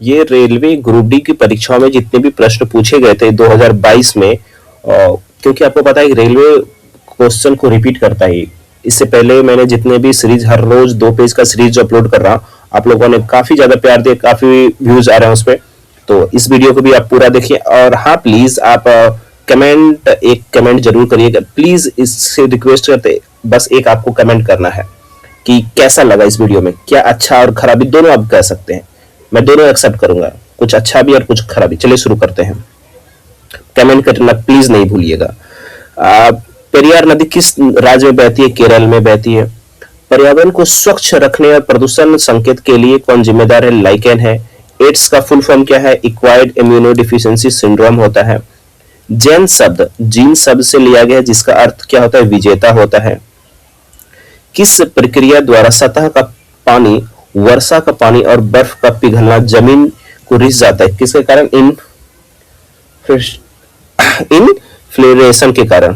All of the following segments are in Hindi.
ये रेलवे ग्रुप डी की परीक्षाओं में जितने भी प्रश्न पूछे गए थे 2022 में, क्योंकि आपको पता है कि रेलवे क्वेश्चन को रिपीट करता है। इससे पहले मैंने जितने भी सीरीज, हर रोज 2 पेज का सीरीज अपलोड कर रहा हूँ, आप लोगों ने काफी ज्यादा प्यार दिया, काफी व्यूज आ रहे हैं उस पर। तो इस वीडियो को भी आप पूरा देखिए। और हाँ, प्लीज आप एक कमेंट जरूर करिएगा प्लीज, इससे रिक्वेस्ट करते, बस एक आपको कमेंट करना है कि कैसा लगा इस वीडियो में, क्या अच्छा और खराबी दोनों आप कह सकते हैं, मैं दोनों एक्सेप्ट करूंगा, कुछ अच्छा भी और कुछ खराबी। चलिए शुरू करते हैं। कमेंट करना प्लीज नहीं भूलिएगा। पेरियार नदी किस राज्य में बहती है? केरल में बहती है। पर्यावरण को स्वच्छ रखने और प्रदूषण संकेत के लिए कौन जिम्मेदार है? लाइकेन है। एड्स का फुल फॉर्म क्या है? एक्वायर्ड इम्यूनोडिफिशियंसी सिंड्रोम होता है। जैन शब्द जीन शब्द से लिया गया है, जिसका अर्थ क्या होता है? विजेता होता है। किस प्रक्रिया द्वारा सतह का पानी, वर्षा का पानी और बर्फ का पिघलना जमीन को रिस जाता है? किसके कारण? इनफ्लेरेशन के कारण।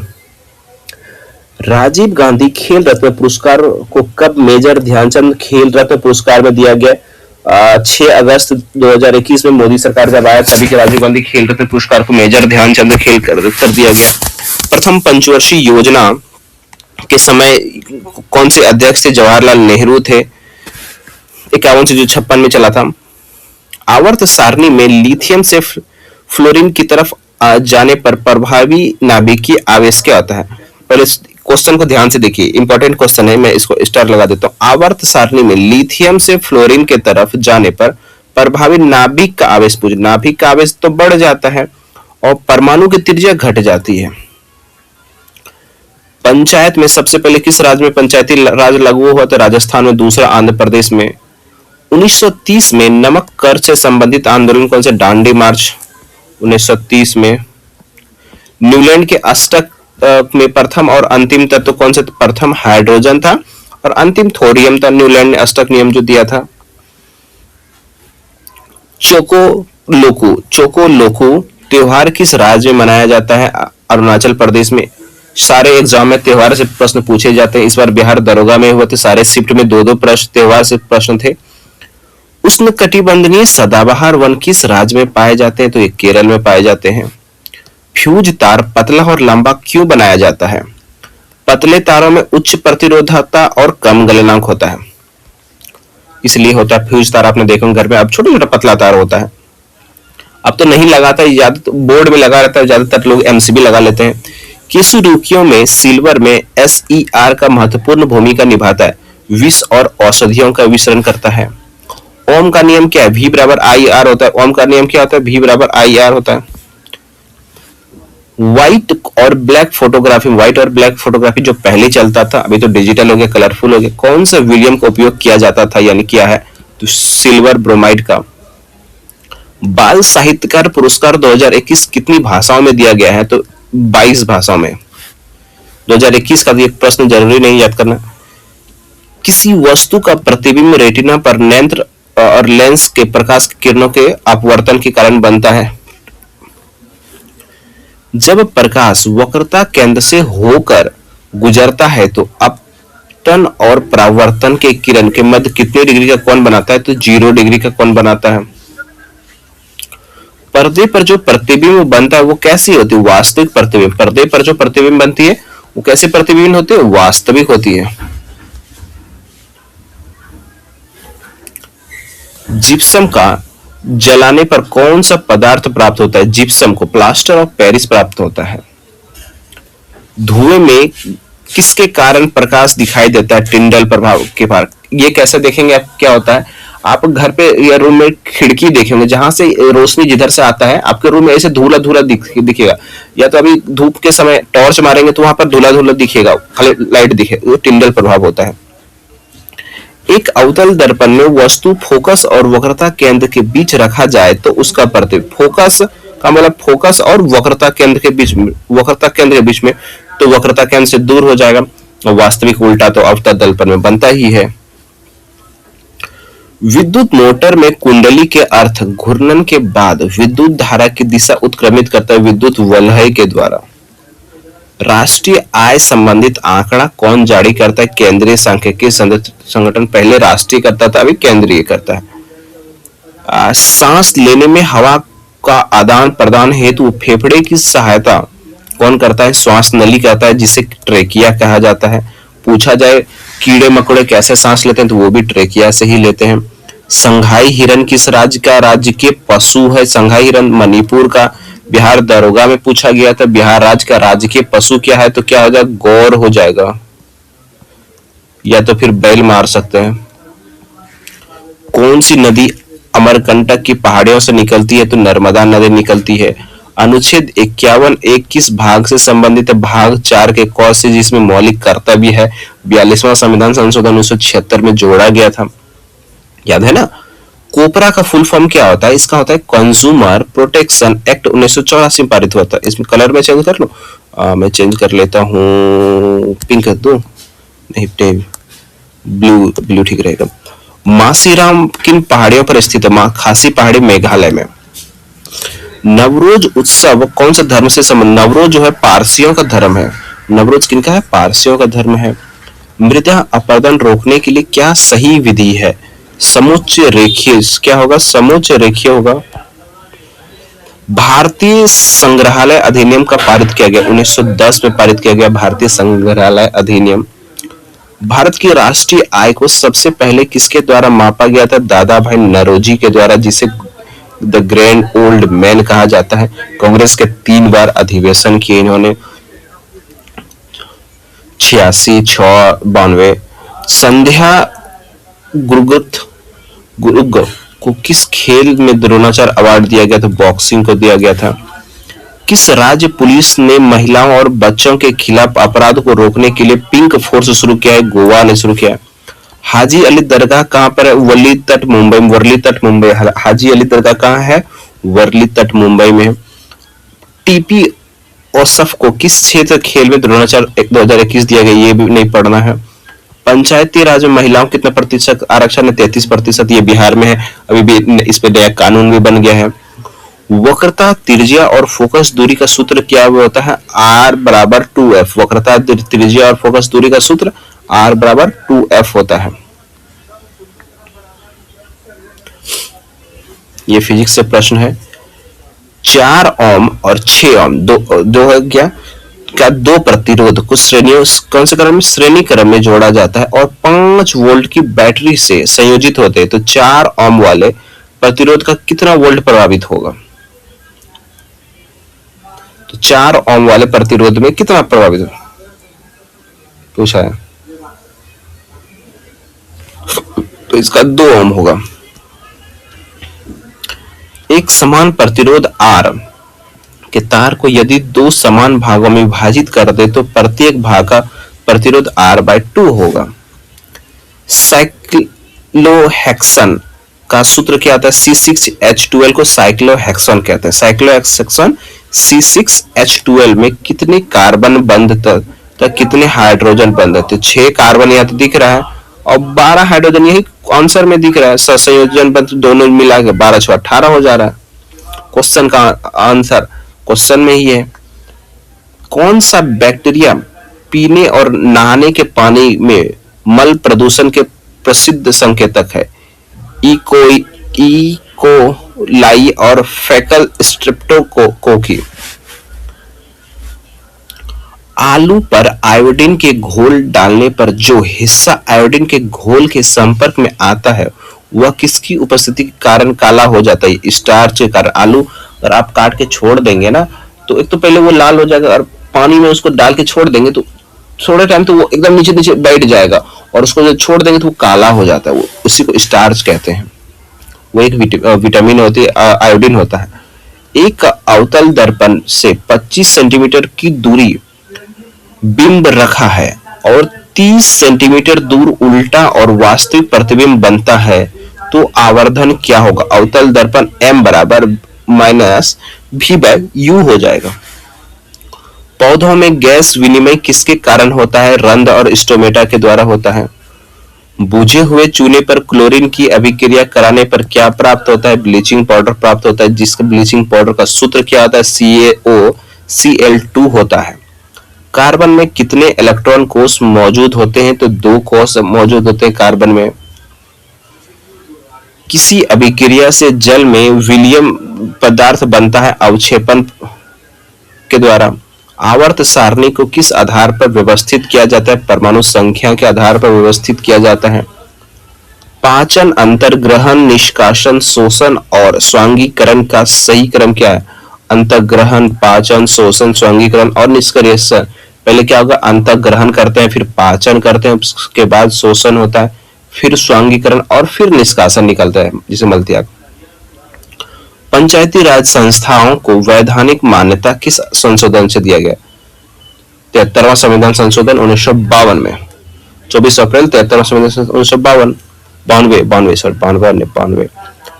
राजीव गांधी खेल रत्न पुरस्कार को कब मेजर ध्यानचंद खेल रत्न पुरस्कार में दिया गया? 6 अगस्त 2021 में मोदी सरकार जब आया तभी के राजीव गांधी खेल रत्न पुरस्कार को मेजर ध्यानचंद खेल कर दिया गया। प्रथम पंचवर्षीय योजना के समय कौन से अध्यक्ष थे? जवाहरलाल नेहरू थे। 51 से जो 56 में चला था। आवर्त सारणी में लिथियम से फ्लोरीन की तरफ जाने पर प्रभावी नाभिकीय आवेश क्या होता है? पहले क्वेश्चन को ध्यान से देखिए, इंपॉर्टेंट क्वेश्चन है, मैं इसको स्टार लगा देता हूँ। आवर्त सारणी में लिथियम से फ्लोरीन के तरफ जाने पर प्रभावी नाभिक का आवेश पूछ, नाभिक का आवेश तो बढ़ जाता है और परमाणु की त्रिज्या घट जाती है। पंचायत में सबसे पहले किस राज्य में पंचायती राज लागू हुआ? तो राजस्थान में। दूसरा आंध्र प्रदेश में। 1930 में नमक कर से संबंधित आंदोलन कौन से? डांडी मार्च 1930 में। न्यूलैंड के अष्टक में प्रथम और अंतिम तत्व कौन से? प्रथम हाइड्रोजन था और अंतिम थोरियम था। न्यूलैंड ने अष्टक नियम जो दिया था। चोको लोकू त्योहार किस राज्य में मनाया जाता है? अरुणाचल प्रदेश में। सारे एग्जाम में त्योहार से प्रश्न पूछे जाते हैं। इस बार बिहार दरोगा में हुए थे, सारे शिफ्ट में 2-2 प्रश्न त्योहार से प्रश्न थे। उष्णकटिबंधीय सदाबहार वन किस राज्य में पाए जाते हैं? तो ये केरल में पाए जाते हैं। फ्यूज तार पतला और लंबा क्यों बनाया जाता है? पतले तारों में उच्च प्रतिरोधकता और कम गलनांक होता है, इसलिए होता है। फ्यूज तार आपने देखा घर में, अब छोटा छोटा पतला तार होता है। अब तो नहीं लगाता, ज्यादा बोर्ड में लगा रहता है, ज्यादातर लोग एमसीबी लगा लेते हैं। किस रुकियों में सिल्वर में SER का महत्वपूर्ण भूमिका निभाता है? विष और औषधियों का विसरण करता है। ओम का नियम क्या है? V बराबर IR होता है। ओम का नियम क्या होता है? V बराबर IR होता है। व्हाइट और ब्लैक फोटोग्राफी जो पहले चलता था, अभी तो डिजिटल हो गया, कलरफुल हो गया, कौन सा विलियम का उपयोग किया जाता था, यानी किया है? तो सिल्वर ब्रोमाइड का। बाल साहित्यकार पुरस्कार 2021 कितनी भाषाओं में दिया गया है? तो 22 भाषाओं में। 2021 का एक प्रश्न जरूरी नहीं याद करना। किसी वस्तु का प्रतिबिंब रेटिना पर नेत्र और लेंस के प्रकाश किरणों के अपवर्तन के कारण बनता है। जब प्रकाश वक्रता केंद्र से होकर गुजरता है तो अपतन और परावर्तन के किरण के मध्य कितने डिग्री का कोण बनाता है? तो 0 डिग्री का कोण बनाता है। पर्दे पर जो प्रतिबिंब बनता है वो कैसी होती है? वास्तविक प्रतिबिंब। पर्दे पर जो प्रतिबिंब बनती है वो कैसे प्रतिबिंब होती है? वास्तविक होती है। जिप्सम का जलाने पर कौन सा पदार्थ प्राप्त होता है? जिप्सम को प्लास्टर ऑफ पेरिस प्राप्त होता है। धुएं में किसके कारण प्रकाश दिखाई देता है? टिंडल प्रभाव के कारण। ये कैसे देखेंगे आप? क्या होता है, आप घर पे या रूम में खिड़की देखेंगे, जहां से रोशनी जिधर से आता है आपके रूम में ऐसे धुला धुला दिखेगा, या तो अभी धूप के समय टॉर्च मारेंगे तो वहां पर धुला धुला दिखेगा, खाली लाइट दिखे, वो टिंडल प्रभाव होता है। एक अवतल दर्पण में वस्तु फोकस और वक्रता केंद्र के बीच रखा जाए तो उसका प्रतिबिंब, फोकस का मतलब फोकस और वक्रता केंद्र के बीच में, वक्रता केंद्र के बीच में, तो वक्रता केंद्र से दूर हो जाएगा और वास्तविक उल्टा तो अवतल दर्पण में बनता ही है। विद्युत मोटर में कुंडली के अर्थ घूर्णन के बाद विद्युत धारा की दिशा उत्क्रमित करता है विद्युत वलय के द्वारा। राष्ट्रीय आय संबंधित आंकड़ा कौन जारी करता है? केंद्रीय सांख्यिकी संगठन। पहले राष्ट्रीय करता था, अभी केंद्रीय करता है। सांस लेने में हवा का आदान प्रदान हेतु फेफड़े की सहायता कौन करता है? श्वास नली करता है, जिसे ट्रेकिया कहा जाता है। पूछा जाए कीड़े मकोड़े कैसे सांस लेते हैं, तो वो भी ट्रेकिया से ही लेते हैं। संघाई हिरन किस राज्य के पशु है? संघाई हिरन मणिपुर का। बिहार दरोगा में पूछा गया था, बिहार राज्य का राजकीय पशु क्या है? तो क्या हो जाएगा? गौर हो जाएगा, या तो फिर बैल मार सकते हैं। कौन सी नदी अमरकंटक की पहाड़ियों से निकलती है? तो नर्मदा नदी निकलती है। अनुच्छेद 51 एक किस भाग से संबंधित है? भाग 4 के क से, जिसमें मौलिक कर्तव्य है। 42वां संविधान संशोधन 1976 में जोड़ा गया था, याद है ना। कोपरा का फुल फॉर्म क्या होता है? इसका होता है कंज्यूमर प्रोटेक्शन एक्ट 1984 में पारित हुआ था। इसमें कलर में चेंज कर लो, मैं चेंज कर लेता हूँ, पिंक दो, नहीं ब्लू, ब्लू ठीक रहेगा। मासीराम किन पहाड़ियों पर स्थित है? खासी पहाड़ी मेघालय में। नवरोज उत्सव कौन से धर्म से संबंधित? नवरोज जो है पारसियों का धर्म है। नवरोज किनका है? पारसियों का धर्म है। मृदा अपरदन रोकने के लिए क्या सही विधि है? समोच्च रेखीय। क्या होगा? समोच्च रेखीय होगा। भारतीय संग्रहालय अधिनियम का पारित किया गया? 1910 में पारित किया गया भारतीय संग्रहालय अधिनियम। भारत की राष्ट्रीय आय को सबसे पहले किसके द्वारा मापा गया था? दादा भाई नौरोजी के द्वारा, जिसे द ग्रैंड ओल्ड मैन कहा जाता है। कांग्रेस के 3 बार अधिवेशन किए इन्होंने, 86, 6, 92। संध्या गुरुग को किस खेल में द्रोणाचार्य अवार्ड दिया गया था? बॉक्सिंग को दिया गया था। किस राज्य पुलिस ने महिलाओं और बच्चों के खिलाफ अपराध को रोकने के लिए पिंक फोर्स शुरू किया है? गोवा ने शुरू किया। हाजी अली दरगाह कहां पर है? वर्ली तट मुंबई। हाजी अली दरगाह कहां है? वर्ली तट मुंबई में। टीपी ओसफ को किस क्षेत्र खेल में द्रोणाचार्य 2021 दिया गया? ये भी नहीं पढ़ना है। पंचायती राज में महिलाओं कितना प्रतिशत आरक्षण है? 33%। ये बिहार में है। अभी भी इस पे नया कानून भी बन गया है। वक्रता, त्रिज्या और फोकस दूरी का सूत्र क्या होता है? R बराबर 2F। वक्रता, त्रिज्या और फोकस दूरी का सूत्र R बराबर 2F होता है। ये फिजिक्स से प्रश्न है। 4 ओम और 6 ओम दो है क्या? क्या दो प्रतिरोध को श्रेणियों कौन से क्रम में? श्रेणी क्रम में जोड़ा जाता है और 5 वोल्ट की बैटरी से संयोजित होते हैं, तो 4 ओम वाले प्रतिरोध का कितना वोल्ट प्रभावित होगा? तो 4 ओम वाले प्रतिरोध में कितना प्रभावित पूछा है, तो इसका 2 ओम होगा। एक समान प्रतिरोध R के तार को यदि 2 समान भागों में विभाजित कर दे तो प्रत्येक भाग का प्रतिरोध R/2 होगा। साइक्लोहेक्सन का सूत्र क्या आता है? C6H12 को साइक्लोहेक्सन कहते हैं। साइक्लोहेक्सन C6H12 में कितने कार्बन बंध तक कितने हाइड्रोजन बंध है? तो 6 कार्बन यहाँ तो दिख रहा है और 12 हाइड्रोजन यही आंसर में दिख रहा है। संयोजन बंध दोनों मिला के 12 6 18 हो जा रहा है। क्वेश्चन का आंसर क्वेश्चन में ही है। कौन सा बैक्टीरिया पीने और नहाने के पानी में मल प्रदूषण के प्रसिद्ध संकेतक है? इकोलाई और फेकल स्ट्रेप्टोकोकी। आलू पर आयोडीन के घोल डालने पर जो हिस्सा आयोडीन के घोल के संपर्क में आता है वह किसकी उपस्थिति के कारण काला हो जाता है? स्टार्च के कारण। आलू अगर आप काट के छोड़ देंगे ना तो एक तो पहले वो लाल हो जाएगा और पानी में उसको डाल के छोड़ देंगे तो थोड़े टाइम तो वो एकदम नीचे नीचे बैठ जाएगा और उसको जब छोड़ देंगे तो वो काला हो जाता है। वो उसी को स्टार्च कहते हैं। वो एक विटामिन होती है, आयोडीन होता है। एक अवतल दर्पण से 25 सेंटीमीटर की दूरी बिंब रखा है और 30 सेंटीमीटर दूर उल्टा और वास्तविक प्रतिबिंब बनता है तो आवर्धन क्या होगा? अवतल दर्पण M बराबर -V/U हो जाएगा। पौधों में गैस विनिमय किसके कारण होता है? रंध्र और स्टोमेटा के द्वारा होता है। बुझे हुए चूने पर क्लोरीन की अभिक्रिया कराने पर क्या प्राप्त होता है? ब्लीचिंग पाउडर प्राप्त होता है, जिसका ब्लीचिंग पाउडर का सूत्र क्या होता है? CaOCl2 होता है। कार्बन में कितने इलेक्ट्रॉन कोष मौजूद होते हैं? तो 2 कोष मौजूद होते हैं कार्बन में। किसी अभिक्रिया से जल में विलियम पदार्थ बनता है अवक्षेपण के द्वारा। आवर्त सारणी को किस आधार पर व्यवस्थित किया जाता है? परमाणु संख्या के आधार पर व्यवस्थित किया जाता है। पाचन, अंतर्ग्रहण, निष्कासन, शोषण और स्वांगीकरण का सही क्रम क्या है? अंतर्ग्रहण, पाचन, शोषण, स्वांगीकरण और निष्क्रियण। पहले क्या होगा? अंतर्ग्रहण करते हैं, फिर पाचन करते हैं, उसके बाद शोषण होता है, फिर स्वांगीकरण और फिर निष्कासन निकलता है, जिसे मलत्याग। पंचायती राज संस्थाओं को वैधानिक मान्यता किस संशोधन से दिया गया? 73वां संविधान संशोधन 1952 में। 24 अप्रैल 73वां संविधान 1952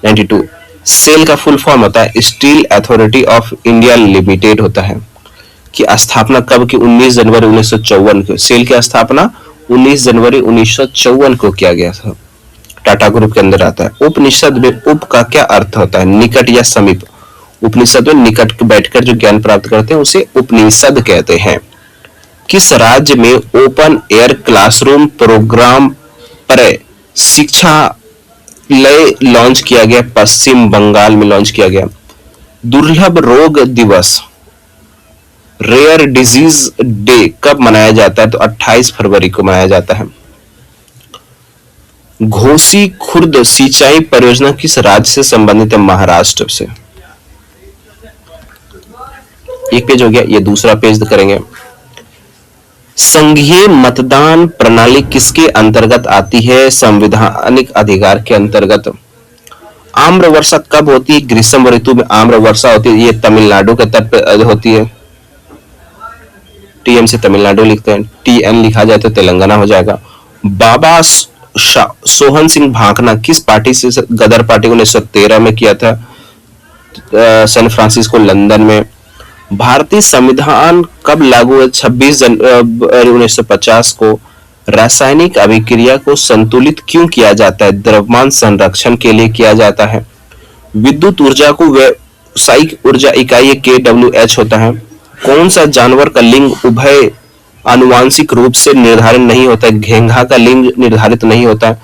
92 सेल का फुल फॉर्म होता है steel authority of India limited होता है। की स्थापना कब की? 19 जनवरी 1954 को। सेल की स्थापना 19 जनवरी 1954 को किया गया था। टाटा ग्रुप के अंदर आता है। उपनिषद में उप का क्या अर्थ होता है? निकट या समीप। उपनिषद में निकट बैठकर जो ज्ञान प्राप्त करते हैं उसे उपनिषद कहते हैं। किस राज्य में ओपन एयर क्लासरूम प्रोग्राम पर शिक्षा लय लॉन्च किया गया? पश्चिम बंगाल में लॉन्च किया गया। दुर्लभ रोग दिवस रेयर डिजीज डे कब मनाया जाता है? तो 28 फरवरी को मनाया जाता है। घोसी खुर्द सिंचाई परियोजना किस राज्य से संबंधित है? महाराष्ट्र से। एक पेज हो गया, ये दूसरा पेज करेंगे। संघीय मतदान प्रणाली किसके अंतर्गत आती है? संवैधानिक अधिकार के अंतर्गत। आम्र वर्षा कब होती है? ग्रीष्म ऋतु में आम्र वर्षा होती है। ये तमिलनाडु के तट पर होती है। टीएम से तमिलनाडु लिखते हैं, टीएन लिखा जाए तो तेलंगाना हो जाएगा। बाबा सोहन सिंह भाकना किस पार्टी से? गदर पार्टी 1913 में किया था, सैन फ्रांसिस्को लंदन में। भारतीय संविधान कब लागू हुआ? 26 जनवरी 1950 को। रासायनिक अभिक्रिया को संतुलित क्यों किया जाता है? द्रव्यमान संरक्षण के लिए किया जाता है। विद्युत ऊर्जा को व्यावसायिक ऊर्जा इकाई KWH होता है। कौन सा जानवर का लिंग उभय आनुवांशिक रूप से निर्धारित नहीं होता है? घेंघा का लिंग निर्धारित नहीं होता है,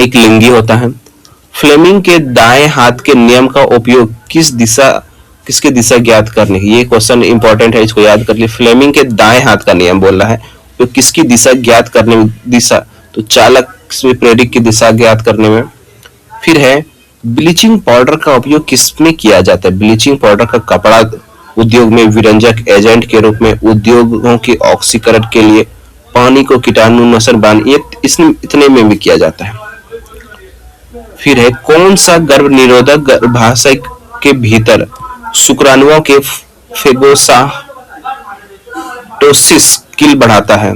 एक लिंगी होता है। फ्लेमिंग के दाएं हाथ के नियम का उपयोग किसके दिशा ज्ञात करने की? ये क्वेश्चन इंपॉर्टेंट है, इसको याद कर लिए। फ्लेमिंग के दाएं हाथ का नियम बोल रहा है तो किसकी दिशा ज्ञात करने में? दिशा तो चालक प्रेरित की दिशा ज्ञात करने में। फिर है ब्लीचिंग पाउडर का उपयोग किसमें किया जाता है? ब्लीचिंग पाउडर का कपड़ा उद्योग में विरंजक एजेंट के रूप में, उद्योगों के ऑक्सीकरण के लिए, पानी को कीटाणुनाशक बनाने, इतने में भी किया जाता है। फिर है कौन सा गर्भ निरोधक गर्भाशय के भीतर शुक्राणुओं के फेगोसाइटोसिस किल बढ़ाता है?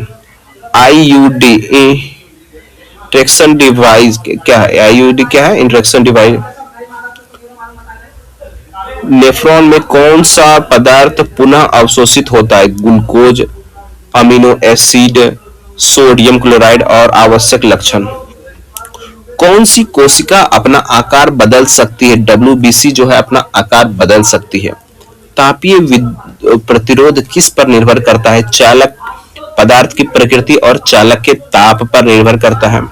IUD इंट्रैक्शन डिवाइस क्या है? IUD क्या है? Interaction device. नेफ्रॉन में कौन सा पदार्थ पुनः अवशोषित होता है? Glucose, amino acid, sodium chloride और आवश्यक लक्षण। कौन सी कोशिका अपना आकार बदल सकती है? WBC जो है अपना आकार बदल सकती है। तापीय प्रतिरोध किस पर निर्भर करता है? चालक पदार्थ की प्रकृति और चालक के ताप पर निर्भर करता है।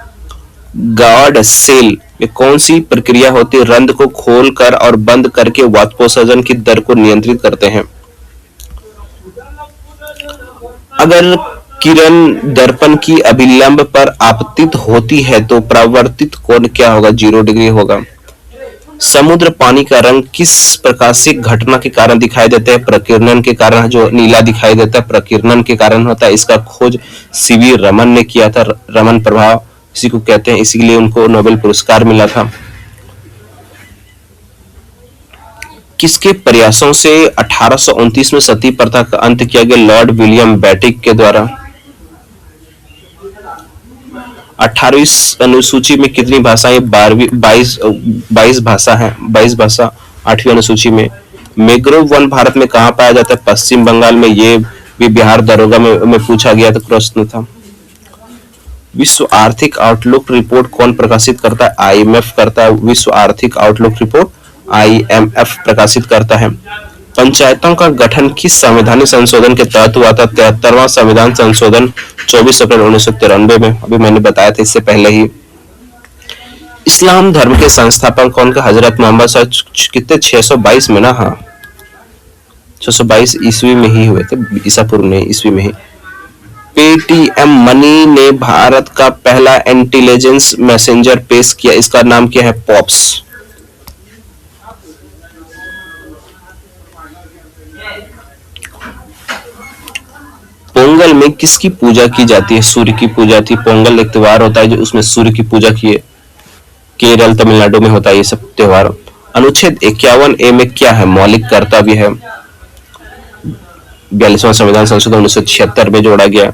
गार्ड सेल में कौन सी प्रक्रिया होती है? रंध्र को खोलकर और बंद करके वाष्पोत्सर्जन की दर को नियंत्रित करते हैं। अगर किरण दर्पण की अभिलंब पर आपतित होती है तो परावर्तित कोण क्या होगा? 0 डिग्री होगा। समुद्र पानी का रंग किस प्रकाशिक घटना के कारण दिखाई देता है? प्रकीर्णन के कारण। जो नीला दिखाई देता है प्रकीर्णन के कारण होता है। इसका खोज CV रमन ने किया था। रमन प्रभाव इसी को कहते हैं, इसीलिए उनको नोबेल पुरस्कार मिला था। किसके प्रयासों से 1829 में सती प्रथा का अंत किया गया? लॉर्ड विलियम बेटिक के द्वारा। 18वीं अनुसूची में कितनी भाषाएं? 22 भाषा है। 22 भाषा 8वीं अनुसूची में। मैंग्रोव वन भारत में कहाँ पाया जाता है? पश्चिम बंगाल में। ये भी बिहार दरोगा में पूछा गया था, प्रश्न था। विश्व आर्थिक आउटलुक रिपोर्ट कौन प्रकाशित करता है? IMF करता है। विश्व आर्थिक आउटलुक रिपोर्ट IMF प्रकाशित करता है। पंचायतों का गठन किस संवैधानिक संशोधन के तहत हुआ था? 73वां संविधान संशोधन 24 अप्रैल 1993 में। अभी मैंने बताया था इससे पहले ही। इस्लाम धर्म के संस्थापक कौन का? हजरत मोहम्मद कितने 622 में ना? हाँ 622 ईस्वी में ही हुए थे, ईसा पूर्व नहीं, ईस्वी में ही। पेटीएम मनी ने भारत का पहला इंटेलिजेंस मैसेंजर पेश किया, इसका नाम क्या है? पॉप्स। पोंगल में किसकी पूजा की जाती है? सूर्य की पूजा थी। पोंगल एक त्योहार होता है जो उसमें सूर्य की पूजा की है। केरल तमिलनाडु में होता है ये सब त्योहार। अनुच्छेद 51A में क्या है? मौलिक कर्तव्य है। 42वां संविधान संशोधन 1976 में जोड़ा गया।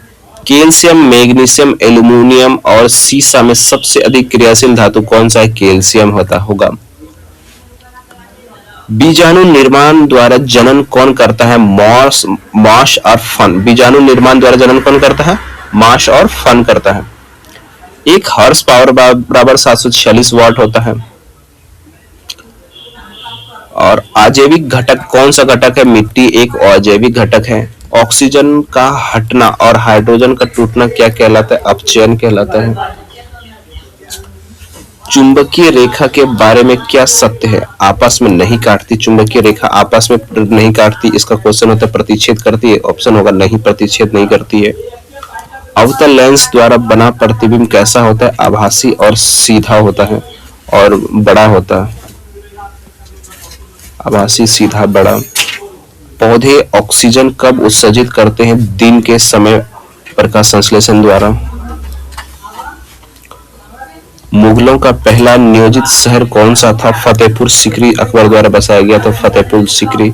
कैल्शियम, मैग्नीशियम, एल्यूमिनियम और सीसा में सबसे अधिक क्रियाशील धातु कौन सा है? कैल्शियम होगा। बीजाणु निर्माण द्वारा जनन कौन करता है? माश और फन। बीजाणु निर्माण द्वारा जनन कौन करता है? माश और फन करता है। एक हॉर्स पावर बराबर 746 वाट होता है। और अजैविक घटक कौन सा घटक है? मिट्टी एक अजैविक घटक है। ऑक्सीजन का हटना और हाइड्रोजन का टूटना क्या कहलाता है? अपचयन कहलाता है। चुंबकीय रेखा के बारे में क्या सत्य है? आपस में नहीं काटती। चुंबकीय रेखा आपस में नहीं काटती। इसका क्वेश्चन होता है प्रतिच्छेद करती है। ऑप्शन होगा नहीं, प्रतिच्छेद नहीं करती है। अवतल लेंस द्वारा बना प्रतिबिंब कैसा होता है? आभासी और सीधा होता है और बड़ा होता है। आभासी, सीधा, बड़ा। पौधे ऑक्सीजन कब उत्सर्जित करते हैं? दिन के समय प्रकाश संश्लेषण द्वारा। मुगलों का पहला नियोजित शहर कौन सा था? फतेहपुर सीकरी अकबर द्वारा बसाया गया था फतेहपुर सीकरी।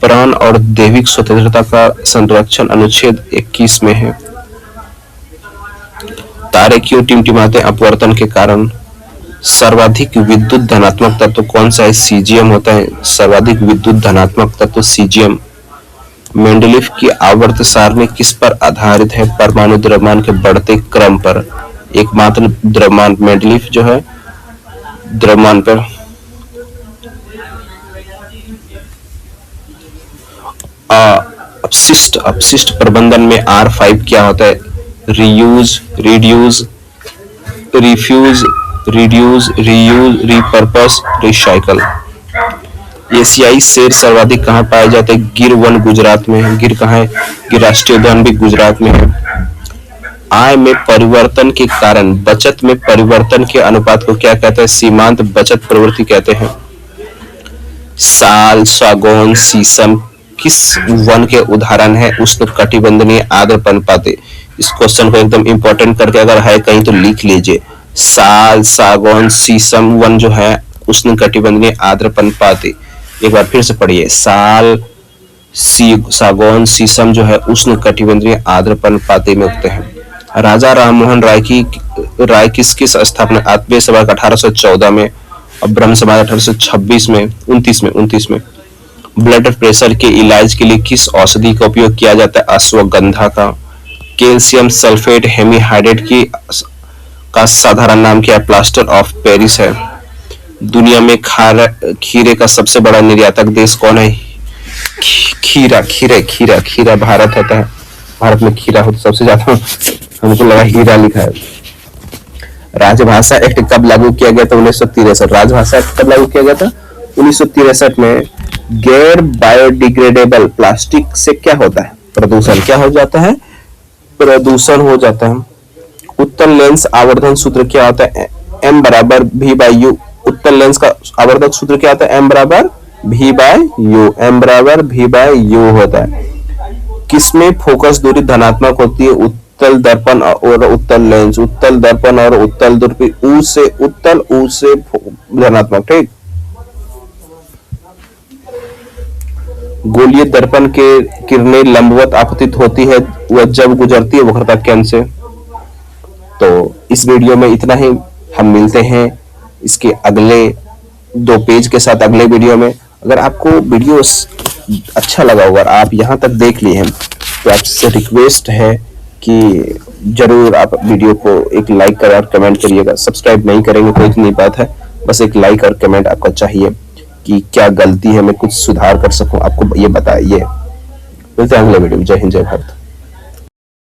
प्राण और दैविक स्वतंत्रता का संरक्षण अनुच्छेद 21 में है। तारे क्यों टिमटिमाते? अपवर्तन के कारण। सर्वाधिक विद्युत धनात्मक तत्व कौन सा है? सीजियम होता है सर्वाधिक विद्युत धनात्मक तत्व, सीजियम। मेंडलीफ की आवर्त सारणी किस पर आधारित है? परमाणु द्रव्यमान के बढ़ते क्रम पर। एकमात्र द्रव्यमान मेंडलीफ जो है द्रव्यमान पर। अपशिष्ट प्रबंधन में R5 क्या होता है? Reuse, reduce, refuse, reduce, reuse, repurpose, recycle. एशियाई शेर सर्वाधिक कहाँ पाए जाते हैं? गिर वन गुजरात में है। गिर कहाँ है? गिर राष्ट्रीय उद्यान भी गुजरात में है। आय में परिवर्तन के कारण बचत में परिवर्तन के अनुपात को क्या कहते हैं? सीमांत बचत प्रवृत्ति कहते हैं। साल, सागौन, शीशम किस वन के उदाहरण है? उष्णकटिबंधीय आर्द्र पर्णपाती। इस क्वेश्चन को एकदम इंपॉर्टेंट करके अगर है कहीं तो लिख लीजिए। साल, सागौन, शीशम वन जो है उष्णकटिबंधीय आर्द्र पर्णपाती। एक बार फिर से पढ़िए। साल, सागौन, शीशम जो है उष्णकटिबंधीय आर्द्र पर्णपाती में उगते हैं। राजा राममोहन राय किसकी स्थापना? आत्मीय समाज 1814 में और ब्रह्म समाज 1826 में 29 में। ब्लड प्रेशर के इलाज के लिए किस औषधि का उपयोग किया जाता है? अश्वगंधा का। कैल्शियम सल्फेट हेमीहाइड्रेट का साधारण नाम क्या है? प्लास्टर ऑफ पेरिस है। दुनिया में खीरे का सबसे बड़ा निर्यातक देश कौन है? खीरा भारत होता है। भारत में खीरा होता सबसे ज्यादा। हमको लगा हीरा लिखा है। राजभाषा एक्ट कब लागू किया गया था? 1963। राजभाषा एक्ट कब लागू किया गया था? 1963 में। गैर बायोडिग्रेडेबल प्लास्टिक से क्या होता है? प्रदूषण। क्या हो जाता है? प्रदूषण हो जाता है। उत्तल लेंस आवर्धन सूत्र क्या होता है? M बराबर V बाई U। उत्तल लेंस का आवर्धक सूत्र क्या होता है? M बराबर V बाई U। M बराबर V बाई U होता है। किसमें फोकस दूरी धनात्मक होती है? उत्तल दर्पण और उत्तल लेंस। उत्तल दर्पण और उत्तल दूरी U से उत्तल, U से धनात्मक। ठीक। गोलीय दर्पण के किरणें लंबवत आपतित होती है वह जब गुजरती है वक्रता केंद्र से। तो इस वीडियो में इतना ही। हम मिलते हैं इसके अगले 2 पेज के साथ अगले वीडियो में। अगर आपको वीडियो अच्छा लगा होगा, आप यहाँ तक देख लिए हैं, तो आपसे रिक्वेस्ट है कि जरूर आप वीडियो को एक लाइक कर और कमेंट करिएगा। सब्सक्राइब नहीं करेंगे कोई नहीं बात है, बस एक लाइक और कमेंट आपको चाहिए कि क्या गलती है, मैं कुछ सुधार कर सकूं, आपको ये बताइए। मिलते हैं अगले वीडियो में। जय हिंद, जय भारत।